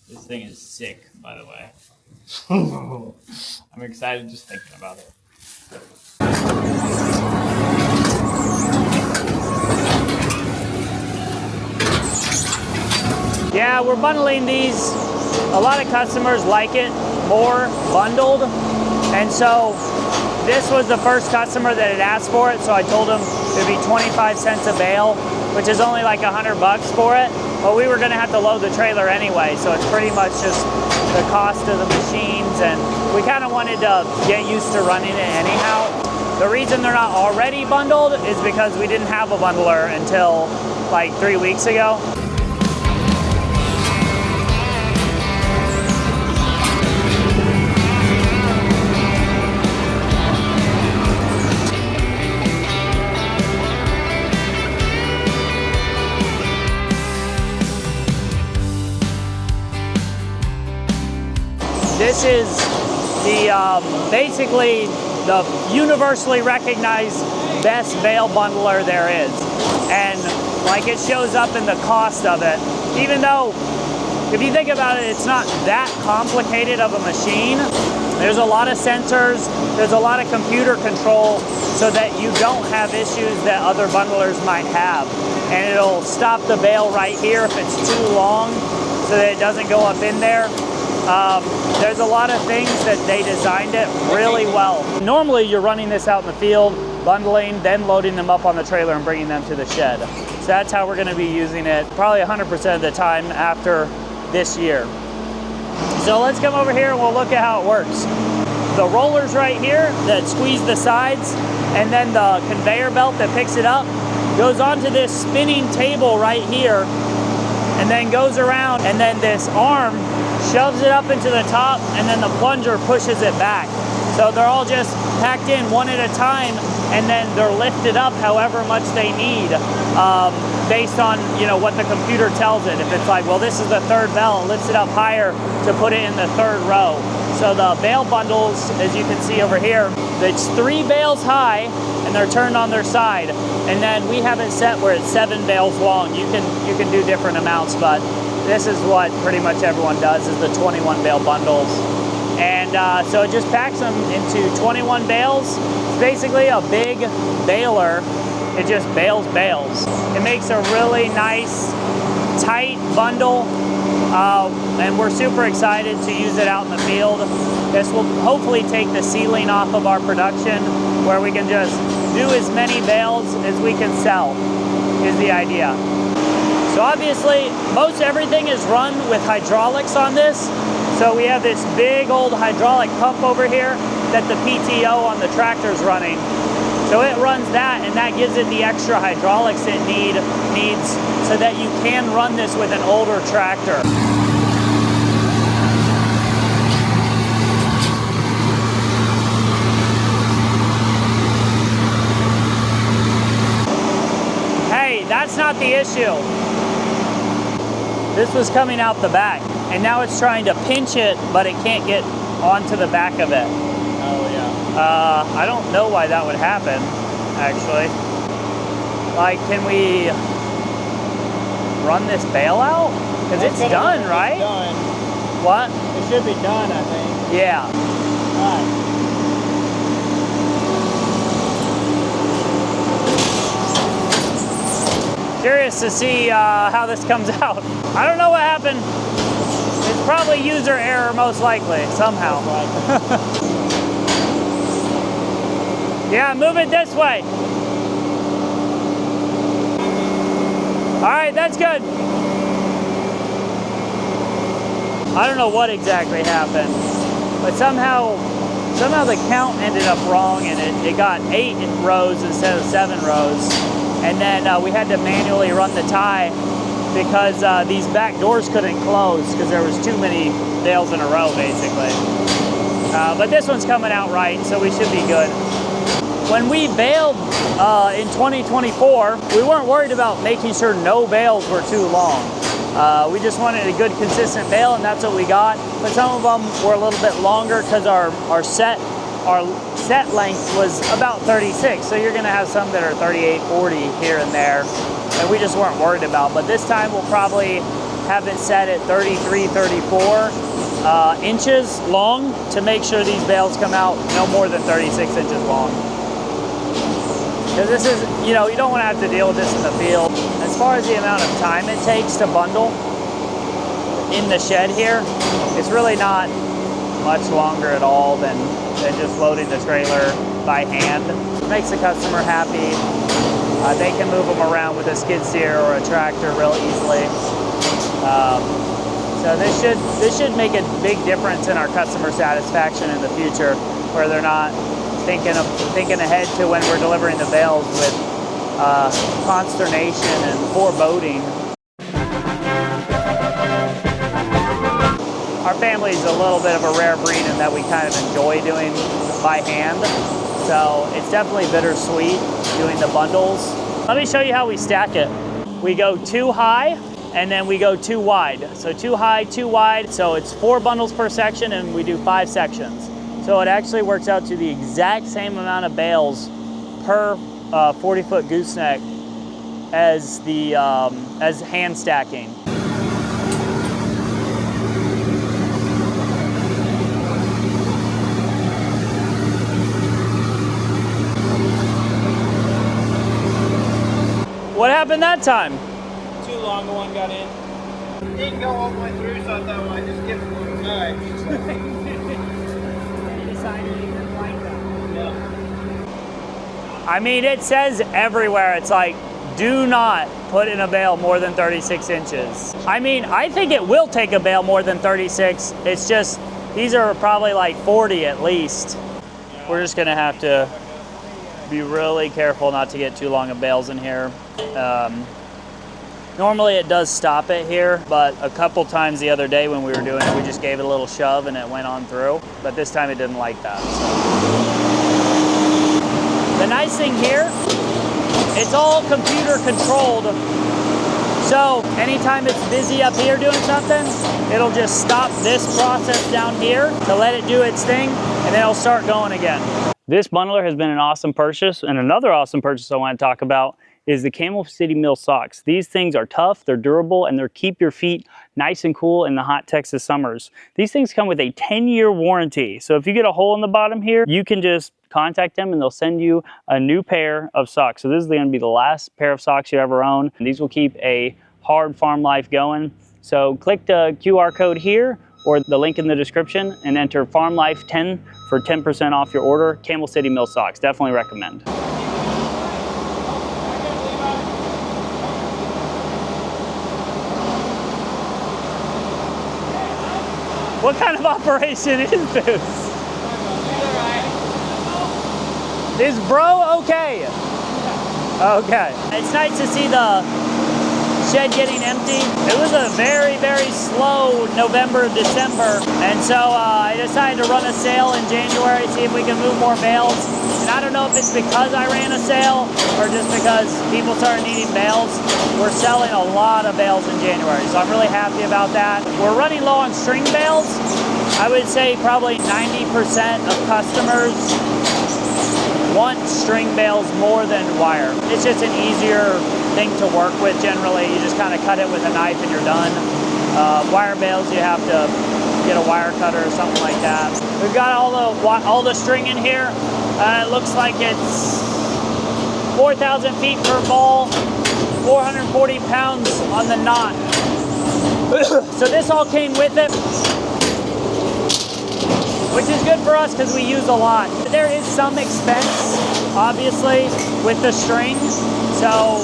This thing is sick, by the way. I'm excited just thinking about it. Yeah, we're bundling these. A lot of customers like it more bundled. And so this was the first customer that had asked for it. So I told him it would be 25 cents a bale, which is only like $100 for it. But we were gonna have to load the trailer anyway. So it's pretty much just the cost of the machines. And we kind of wanted to get used to running it anyhow. The reason they're not already bundled is because we didn't have a bundler until like 3 weeks ago. This is the basically the universally recognized best bale bundler there is. And like it shows up in the cost of it, even though if you think about it, it's not that complicated of a machine. There's a lot of sensors, there's a lot of computer control so that you don't have issues that other bundlers might have. And it'll stop the bale right here if it's too long so that it doesn't go up in there. There's a lot of things that they designed it really well. Normally you're running this out in the field, bundling, then loading them up on the trailer and bringing them to the shed. So that's how we're gonna be using it probably 100% of the time after this year. So let's come over here and we'll look at how it works. The rollers right here that squeeze the sides and then the conveyor belt that picks it up goes onto this spinning table right here and then goes around, and then this arm shoves it up into the top, and then the plunger pushes it back. So they're all just packed in one at a time, and then they're lifted up however much they need, based on what the computer tells it. If it's like, well, this is the third bale, it lifts it up higher to put it in the third row. So the bale bundles, as you can see over here, it's 3 bales high, and they're turned on their side. And then we have it set where it's 7 bales long. You can do different amounts, but this is what pretty much everyone does, is the 21 bale bundles. And so it just packs them into 21 bales. It's basically a big baler. It just bales bales. It makes a really nice, tight bundle. And we're super excited to use it out in the field. This will hopefully take the ceiling off of our production, where we can just do as many bales as we can sell, is the idea. So obviously, most everything is run with hydraulics on this. So we have this big old hydraulic pump over here that the PTO on the tractor is running. So it runs that, and that gives it the extra hydraulics it needs so that you can run this with an older tractor. Hey, that's not the issue. This was coming out the back, and now it's trying to pinch it, but it can't get onto the back of it. Oh, yeah. I don't know why that would happen, actually. Like, can we run this bale out? Because it's done, right? Done. What? It should be done, I think. Yeah. All right. Curious to see how this comes out. I don't know what happened. It's probably user error, most likely, somehow. Yeah, move it this way. All right, that's good. I don't know what exactly happened, but somehow the count ended up wrong, and it got 8 rows instead of 7 rows. And then we had to manually run the tie because these back doors couldn't close because there was too many bales in a row, basically. But this one's coming out right, so we should be good. When we baled in 2024, we weren't worried about making sure no bales were too long. We just wanted a good, consistent bale, and that's what we got. But some of them were a little bit longer because our set length was about 36. So you're gonna have some that are 38, 40 here and there, and we just weren't worried about. But this time we'll probably have it set at 33, 34 inches long to make sure these bales come out no more than 36 inches long. Because this is, you know, you don't want to have to deal with this in the field. As far as the amount of time it takes to bundle in the shed here, it's really not much longer at all than just loading the trailer by hand. It makes the customer happy. They can move them around with a skid steer or a tractor real easily. So this should make a big difference in our customer satisfaction in the future, where they're not thinking ahead to when we're delivering the bales with consternation and foreboding. Our family is a little bit of a rare breed in that we kind of enjoy doing by hand. So it's definitely bittersweet doing the bundles. Let me show you how we stack it. We go 2 high and then we go 2 wide. So 2 high, 2 wide. So it's 4 bundles per section and we do 5 sections. So it actually works out to the exact same amount of bales per 40-foot gooseneck as the as hand stacking. What happened that time? Too long, the one got in. It didn't go all the way through, so I thought I'd just give it a little nudge. You decided you didn't like that. Yeah. I mean, it says everywhere, it's like, do not put in a bale more than 36 inches. I mean, I think it will take a bale more than 36. It's just, these are probably like 40 at least. We're just gonna have to be really careful not to get too long of bales in here. Normally it does stop it here, but a couple times the other day when we were doing it, we just gave it a little shove and it went on through. But this time it didn't like that. So. The nice thing here, it's all computer controlled. So anytime it's busy up here doing something, it'll just stop this process down here to let it do its thing, and then it'll start going again. This bundler has been an awesome purchase, and another awesome purchase I want to talk about is the Camel City Mill socks. These things are tough, they're durable, and they'll keep your feet nice and cool in the hot Texas summers. These things come with a 10-year warranty. So if you get a hole in the bottom here, you can just contact them and they'll send you a new pair of socks. So this is going to be the last pair of socks you ever own. And these will keep a hard farm life going. So click the QR code here or the link in the description and enter Farm Life 10 for 10% off your order. Camel City Mill socks, definitely recommend. What kind of operation is this? Is bro okay? Okay. It's nice to see the shed getting empty. It was a very, very slow November, December. And so I decided to run a sale in January, see if we can move more bales. And I don't know if it's because I ran a sale or just because people started needing bales. We're selling a lot of bales in January, so I'm really happy about that. We're running low on string bales. I would say probably 90% of customers want string bales more than wire. It's just an easier thing to work with generally. You just kind of cut it with a knife and you're done. Wire bales, you have to get a wire cutter or something like that. We've got all the string in here. It looks like it's 4,000 feet per ball, 440 pounds on the knot. So this all came with it, which is good for us because we use a lot. There is some expense, obviously, with the string. So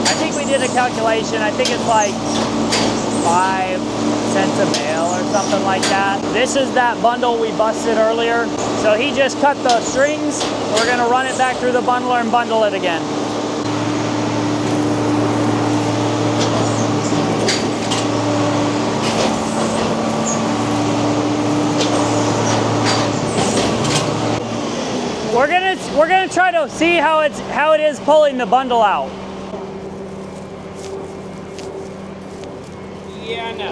I think we did a calculation. I think it's like 5 cents a bale or something like that. This is that bundle we busted earlier. So he just cut the strings. We're gonna run it back through the bundler and bundle it again. We're gonna try to see how it is pulling the bundle out. Yeah, no.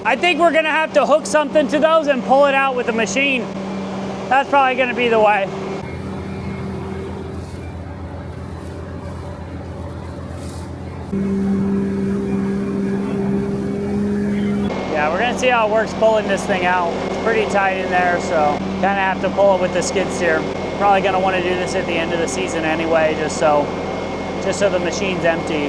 I think we're gonna have to hook something to those and pull it out with a machine. That's probably gonna be the way. Yeah, we're gonna see how it works pulling this thing out. It's pretty tight in there, so kind of have to pull it with the skid steer. Probably gonna want to do this at the end of the season anyway, just so the machine's empty.